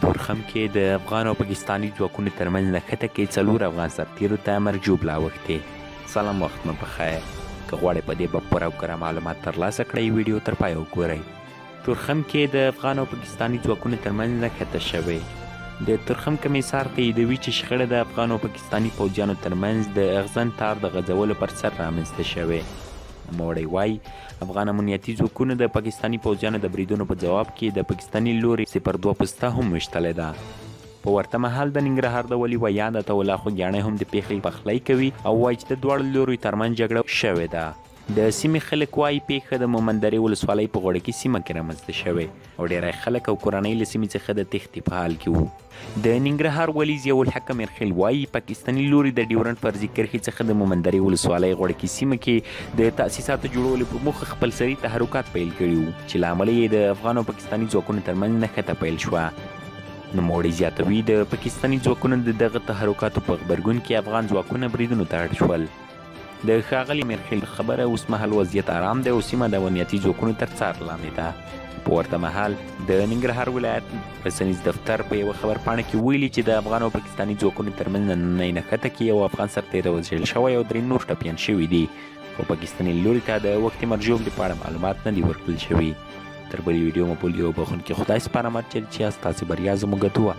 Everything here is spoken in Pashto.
تورخم کې د افغان او پاکستاني ځواکونو ترمنځ نښته کې 4 افغان سرتیرو ته مرګ ژوبله اوښتې. سلام، وخت مو بخیر. که غواړئ په دې باب پوره او کره معلومات ترلاسه کړئ ویډیو تر پایه وګورئ. تورخم کې د افغان او پاکستاني ځواکونو ترمنځ نښته شوې. د تورخم کمیسار تاییدوي چې شخړه د افغان او پاکستاني پوځیانو ترمنځ د اغزن تار د غځولو پر سر رامنځته شوې. نوموړی وایي افغان امنیتي ځواکونو د پاکستاني پوځیانو د بریدونو په جواب کې د پاکستاني لوري 02 پسته هم ویشتلې ده. په ورته مهال د ننګرهار د ولي ویان عطا الله خوږیاڼی هم د پیښې پخلی کوي او وایي چې د دواړو لوریو ترمنځ جګړه شوې ده. د سیمې خلک وایي پیښه د مومندرې ولسوالۍ په غوړه کې سیمه کې رامنځته شوې او ډیری خلک او کورنۍ له سیمې څخه د تښتې په حال کې وو. د ننګرهار والي ضیاءالحق میرخیل وایي پاکستاني لوري د ډیورنډ فرضي کرښې څخه د مومندرې ولسوالۍ غوړه کې سیمه کې د تاسیساتو جوړولو په موخه خپل سري تحرکات پیل کړي وو چې له امله یې د افغان او پاکستاني ځواکونو ترمنځ نښته پیل شوه. نوموړی زیاتوي د پاکستاني ځواکونو د دغه تحرکاتو په غبرګون کې افغان ځواکونه بریدونو ته اړ شول. د ښاغلي میرخیل خبره اوس مهال وضعیت آرام دی او سیمه د امنیتي ځواکونو تر څار لاندې ده. په ورته مهال د ننګرهار ولایت رسنیز دفتر په یوه خبرپاڼه کې ویلي چې د افغان او پاکستاني ځواکونو ترمنځ نننۍ نښته کې یو افغان سرتیری وژل شوی او 3 نور ټپیان شوي دي، خو پاکستاني لوري ته د وقتي مرګ ژوبلې په اړه معلومات نه دي ورکړل شوي. تر بلې ویډیو مو بل یو بخښونکي خدای سپارم چې ستاسې بریا زموږ دعا